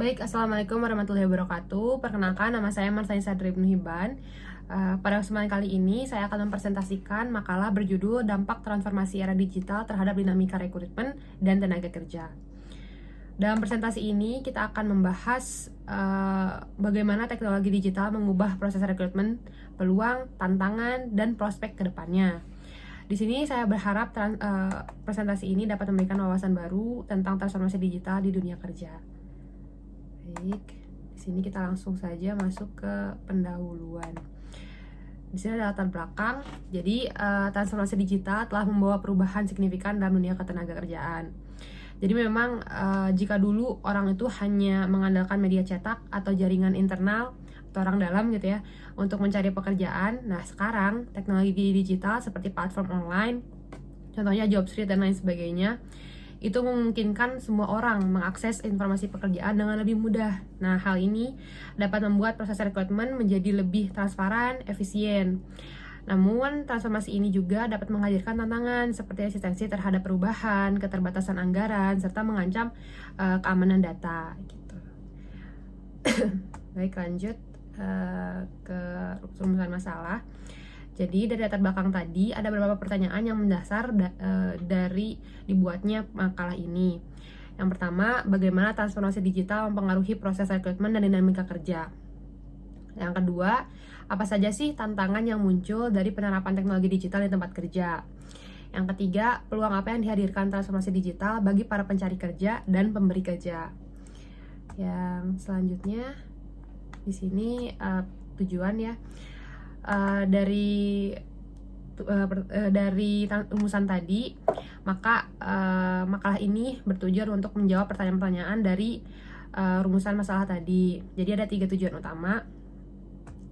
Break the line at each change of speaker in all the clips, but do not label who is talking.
Baik, Assalamualaikum warahmatullahi wabarakatuh. Perkenalkan, nama saya Marsainsa Ibnu Hibban. Pada kesempatan kali ini, saya akan mempresentasikan makalah berjudul Dampak Transformasi Era Digital Terhadap Dinamika Rekrutmen dan Tenaga Kerja. Dalam presentasi ini, kita akan membahas bagaimana teknologi digital mengubah proses rekrutmen, peluang, tantangan, dan prospek ke depannya. Di sini saya berharap presentasi ini dapat memberikan wawasan baru tentang transformasi digital di dunia kerja. Baik, di sini kita langsung saja masuk ke pendahuluan. Di sini ada latar belakang. Jadi, transformasi digital telah membawa perubahan signifikan dalam dunia ketenagakerjaan. Jadi memang jika dulu orang itu hanya mengandalkan media cetak atau jaringan internal atau orang dalam gitu ya untuk mencari pekerjaan. Nah, sekarang teknologi digital seperti platform online, contohnya Jobstreet dan lain sebagainya, itu memungkinkan semua orang mengakses informasi pekerjaan dengan lebih mudah. Nah, hal ini dapat membuat proses rekrutmen menjadi lebih transparan, efisien. Namun, transformasi ini juga dapat menghadirkan tantangan seperti resistensi terhadap perubahan, keterbatasan anggaran, serta mengancam keamanan data. Gitu. Baik, lanjut ke rumusan masalah. Jadi dari latar belakang tadi ada beberapa pertanyaan yang mendasar dari dibuatnya makalah ini. Yang pertama, bagaimana transformasi digital mempengaruhi proses rekrutmen dan dinamika kerja. Yang kedua, apa saja sih tantangan yang muncul dari penerapan teknologi digital di tempat kerja. Yang ketiga, peluang apa yang dihadirkan transformasi digital bagi para pencari kerja dan pemberi kerja. Yang selanjutnya di sini tujuan ya. Dari rumusan tadi, maka makalah ini bertujuan untuk menjawab pertanyaan-pertanyaan dari rumusan masalah tadi. Jadi ada 3 tujuan utama,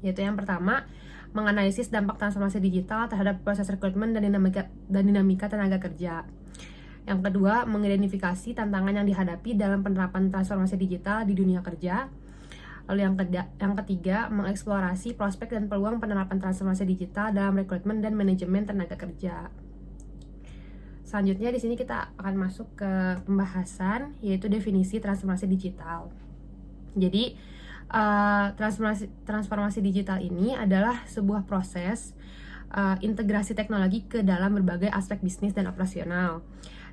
yaitu yang pertama, menganalisis dampak transformasi digital terhadap proses rekrutmen dan dinamika tenaga kerja. Yang kedua, mengidentifikasi tantangan yang dihadapi dalam penerapan transformasi digital di dunia kerja. Lalu yang ketiga, mengeksplorasi prospek dan peluang penerapan transformasi digital dalam rekrutmen dan manajemen tenaga kerja. Selanjutnya di sini kita akan masuk ke pembahasan, yaitu definisi transformasi digital. Jadi, transformasi digital ini adalah sebuah proses integrasi teknologi ke dalam berbagai aspek bisnis dan operasional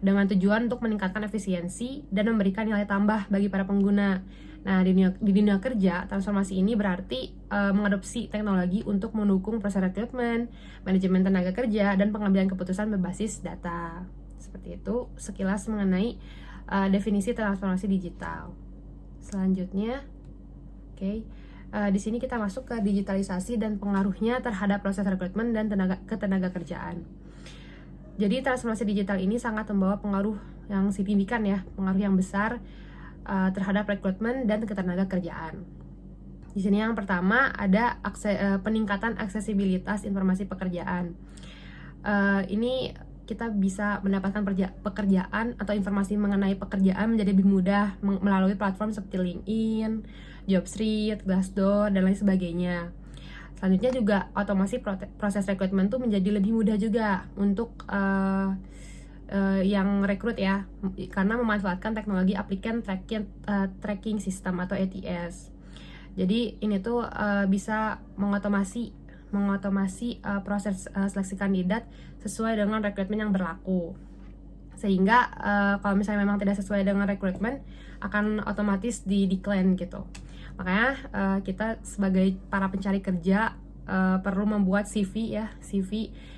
dengan tujuan untuk meningkatkan efisiensi dan memberikan nilai tambah bagi para pengguna. Nah, di dunia kerja, transformasi ini berarti mengadopsi teknologi untuk mendukung proses rekrutmen, manajemen tenaga kerja, dan pengambilan keputusan berbasis data. Seperti itu sekilas mengenai definisi transformasi digital. Selanjutnya, di sini kita masuk ke digitalisasi dan pengaruhnya terhadap proses rekrutmen dan tenaga kerjaan. Jadi transformasi digital ini sangat membawa pengaruh yang signifikan ya, pengaruh yang besar terhadap rekrutmen dan ketenaga kerjaan. Di sini yang pertama ada peningkatan aksesibilitas informasi pekerjaan. Ini kita bisa mendapatkan pekerjaan atau informasi mengenai pekerjaan menjadi lebih mudah melalui platform seperti LinkedIn, Jobstreet, Glassdoor, dan lain sebagainya. Selanjutnya juga otomasi proses rekrutmen tuh menjadi lebih mudah juga untuk yang rekrut ya, karena memanfaatkan teknologi applicant tracking system atau ATS. Jadi ini tuh bisa mengotomasi proses seleksi kandidat sesuai dengan rekrutmen yang berlaku. Sehingga kalau misalnya memang tidak sesuai dengan rekrutmen, akan otomatis di decline gitu. Makanya kita sebagai para pencari kerja perlu membuat CV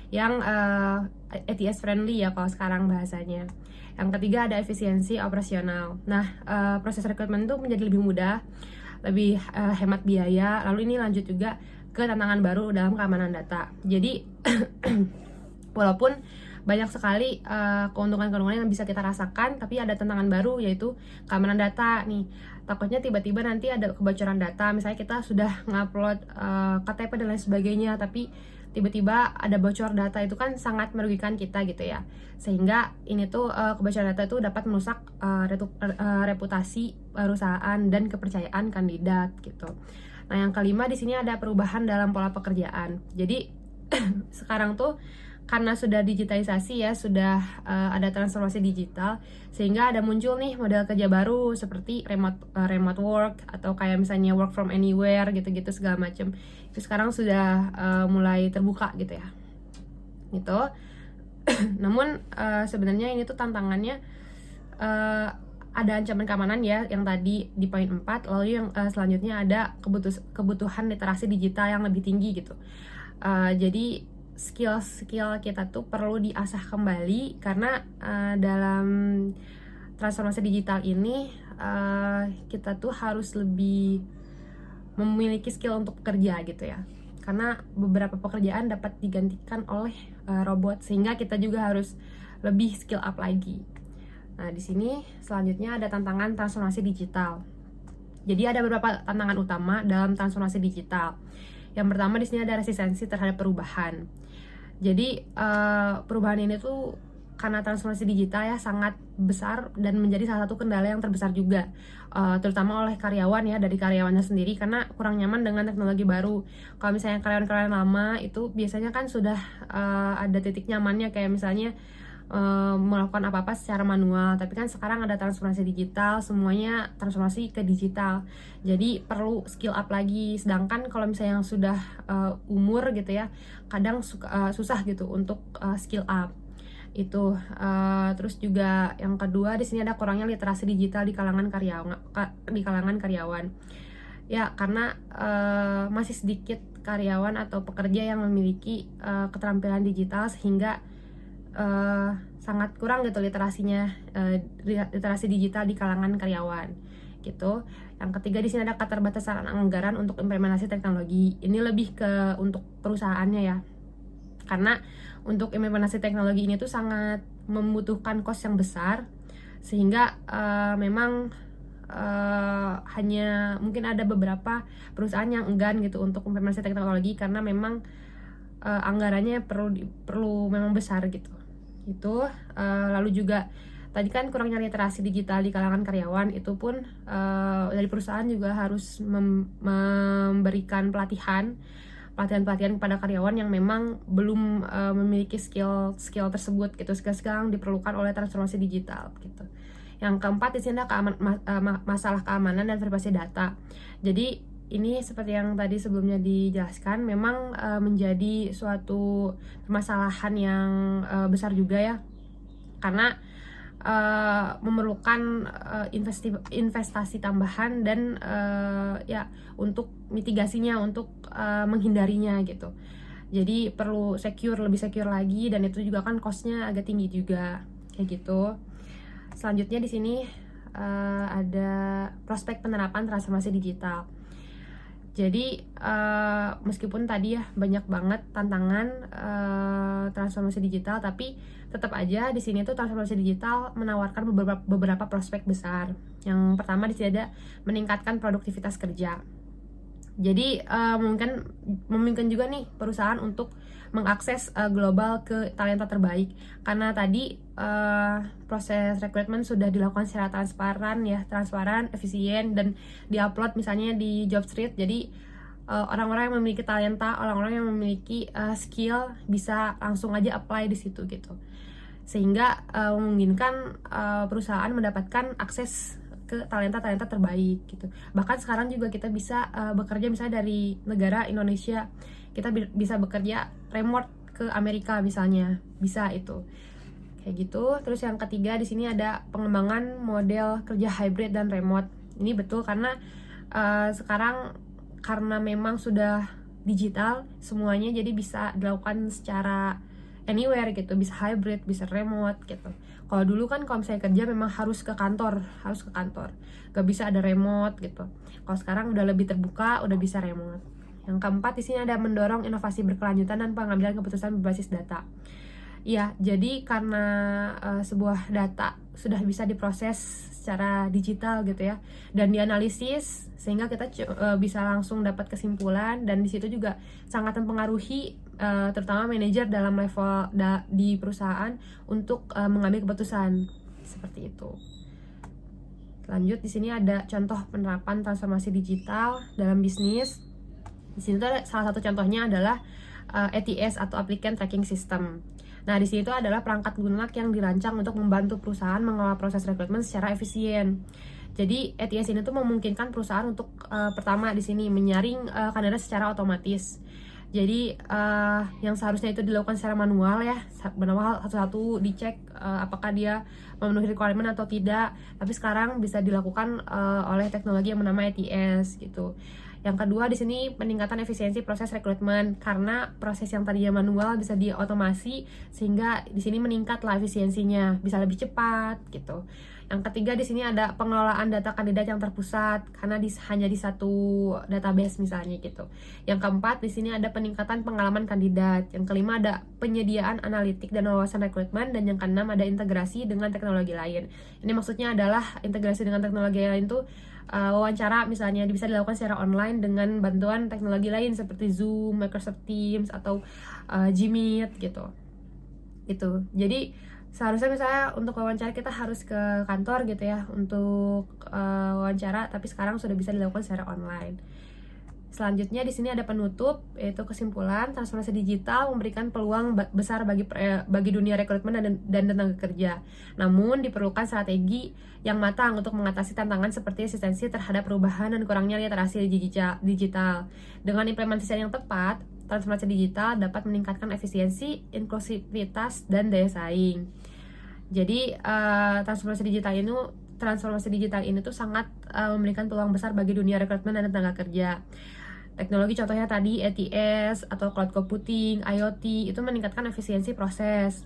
yang ATS friendly ya kalau sekarang bahasanya. Yang ketiga ada efisiensi operasional. Nah, proses rekrutmen itu menjadi lebih mudah, lebih hemat biaya. Lalu ini lanjut juga ke tantangan baru dalam keamanan data. Jadi walaupun banyak sekali keuntungan-keuntungan yang bisa kita rasakan, tapi ada tantangan baru yaitu keamanan data nih. Takutnya tiba-tiba nanti ada kebocoran data, misalnya kita sudah ngupload KTP dan lain sebagainya, tapi tiba-tiba ada bocor data, itu kan sangat merugikan kita gitu ya. Sehingga ini tuh kebocoran data itu dapat merusak reputasi perusahaan dan kepercayaan kandidat gitu. Nah, yang kelima di sini ada perubahan dalam pola pekerjaan. Jadi sekarang tuh karena sudah digitalisasi ya, sudah ada transformasi digital, sehingga ada muncul nih model kerja baru seperti remote work atau kayak misalnya work from anywhere gitu-gitu segala macam. Itu sekarang sudah mulai terbuka gitu ya. Gitu. Namun sebenarnya ini tuh tantangannya ada ancaman keamanan ya, yang tadi di poin 4. Lalu yang selanjutnya ada kebutuhan literasi digital yang lebih tinggi gitu. Jadi skill kita tuh perlu diasah kembali karena dalam transformasi digital ini kita tuh harus lebih memiliki skill untuk bekerja gitu ya, karena beberapa pekerjaan dapat digantikan oleh robot, sehingga kita juga harus lebih skill up lagi. Nah, di sini selanjutnya ada tantangan transformasi digital. Jadi ada beberapa tantangan utama dalam transformasi digital. Yang pertama di sini ada resistensi terhadap perubahan. Jadi perubahan ini tuh karena transformasi digital ya sangat besar dan menjadi salah satu kendala yang terbesar juga, terutama oleh karyawan ya, dari karyawannya sendiri, karena kurang nyaman dengan teknologi baru. Kalau misalnya karyawan-karyawan lama itu biasanya kan sudah ada titik nyamannya, kayak misalnya melakukan apa-apa secara manual, tapi kan sekarang ada transformasi digital, semuanya transformasi ke digital, jadi perlu skill up lagi. Sedangkan kalau misalnya yang sudah umur gitu ya, kadang susah gitu untuk skill up itu. Terus juga yang kedua di sini ada kurangnya literasi digital di kalangan karyawan ya, karena masih sedikit karyawan atau pekerja yang memiliki keterampilan digital, sehingga sangat kurang gitu literasinya, literasi digital di kalangan karyawan gitu. Yang ketiga di sini ada keterbatasan anggaran untuk implementasi teknologi. Ini lebih ke untuk perusahaannya ya, karena untuk implementasi teknologi ini tuh sangat membutuhkan cost yang besar, sehingga memang hanya mungkin ada beberapa perusahaan yang enggan gitu untuk implementasi teknologi, karena memang anggarannya perlu memang besar gitu. Itu lalu juga tadi kan kurangnya literasi digital di kalangan karyawan, itu pun dari perusahaan juga harus memberikan pelatihan kepada karyawan yang memang belum memiliki skill tersebut gitu, skill yang diperlukan oleh transformasi digital gitu. Yang keempat di sini ada masalah keamanan dan privasi data. Jadi ini seperti yang tadi sebelumnya dijelaskan, memang menjadi suatu permasalahan yang besar juga ya, karena memerlukan investasi tambahan dan ya untuk mitigasinya, untuk menghindarinya gitu. Jadi perlu lebih secure lagi, dan itu juga kan costnya agak tinggi juga kayak gitu. Selanjutnya di sini ada prospek penerapan transformasi digital. Jadi meskipun tadi ya banyak banget tantangan transformasi digital, tapi tetap aja di sini tuh transformasi digital menawarkan beberapa prospek besar. Yang pertama di sini ada meningkatkan produktivitas kerja. Jadi memungkinkan juga nih perusahaan untuk mengakses global ke talenta terbaik, karena tadi proses rekrutmen sudah dilakukan secara transparan, efisien, dan diupload misalnya di Jobstreet. Jadi orang-orang yang memiliki talenta, orang-orang yang memiliki skill bisa langsung aja apply di situ gitu, sehingga memungkinkan perusahaan mendapatkan akses ke talenta terbaik gitu. Bahkan sekarang juga kita bisa bekerja misalnya dari negara Indonesia, kita bisa bekerja remote ke Amerika misalnya, bisa itu kayak gitu. Terus yang ketiga di sini ada pengembangan model kerja hybrid dan remote. Ini betul karena sekarang karena memang sudah digital semuanya, jadi bisa dilakukan secara anywhere gitu, bisa hybrid, bisa remote gitu. Kalau dulu kan kalau misalnya kerja memang harus ke kantor, gak bisa ada remote gitu. Kalau sekarang udah lebih terbuka, udah bisa remote. Yang keempat di sini ada mendorong inovasi berkelanjutan dan pengambilan keputusan berbasis data. Ya, jadi karena sebuah data sudah bisa diproses secara digital gitu ya, dan dianalisis, sehingga kita bisa langsung dapat kesimpulan, dan di situ juga sangat mempengaruhi terutama manajer dalam level di perusahaan untuk mengambil keputusan seperti itu. Lanjut di sini ada contoh penerapan transformasi digital dalam bisnis. Di sini tuh salah satu contohnya adalah ATS atau Applicant Tracking System. Nah, di situ adalah perangkat lunak yang dirancang untuk membantu perusahaan mengelola proses rekrutmen secara efisien. Jadi ATS ini tuh memungkinkan perusahaan untuk pertama di sini menyaring kandidat secara otomatis. Jadi yang seharusnya itu dilakukan secara manual ya, manual satu-satu dicek apakah dia memenuhi requirement atau tidak. Tapi sekarang bisa dilakukan oleh teknologi yang bernama ATS gitu. Yang kedua di sini peningkatan efisiensi proses rekrutmen karena proses yang tadinya manual bisa diotomasi sehingga di sini meningkatlah efisiensinya, bisa lebih cepat gitu. Yang ketiga di sini ada pengelolaan data kandidat yang terpusat karena hanya di satu database misalnya gitu. Yang keempat di sini ada peningkatan pengalaman kandidat. Yang kelima ada penyediaan analitik dan wawasan rekrutmen, dan yang keenam ada integrasi dengan teknologi lain. Ini maksudnya adalah integrasi dengan teknologi lain tuh wawancara misalnya bisa dilakukan secara online dengan bantuan teknologi lain seperti Zoom, Microsoft Teams atau Gmeet gitu. Itu. Jadi seharusnya misalnya untuk wawancara kita harus ke kantor gitu ya untuk wawancara, tapi sekarang sudah bisa dilakukan secara online. Selanjutnya di sini ada penutup, yaitu kesimpulan transformasi digital memberikan peluang besar bagi dunia rekrutmen dan tenaga kerja. Namun diperlukan strategi yang matang untuk mengatasi tantangan seperti asistensi terhadap perubahan dan kurangnya literasi digital. Dengan implementasi yang tepat, transformasi digital dapat meningkatkan efisiensi, inklusivitas, dan daya saing. Jadi transformasi digital ini tuh sangat memberikan peluang besar bagi dunia rekrutmen dan tenaga kerja. Teknologi contohnya tadi ATS atau cloud computing, IoT itu meningkatkan efisiensi proses,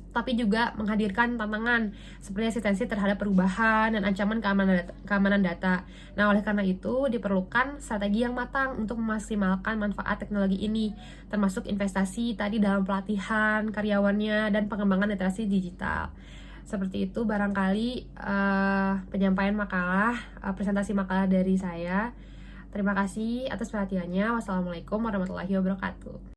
tapi juga menghadirkan tantangan seperti asistensi terhadap perubahan dan ancaman keamanan data. Nah, oleh karena itu diperlukan strategi yang matang untuk memaksimalkan manfaat teknologi ini, termasuk investasi tadi dalam pelatihan karyawannya dan pengembangan literasi digital. Seperti itu barangkali penyampaian presentasi makalah dari saya. Terima kasih atas perhatiannya. Wassalamualaikum warahmatullahi wabarakatuh.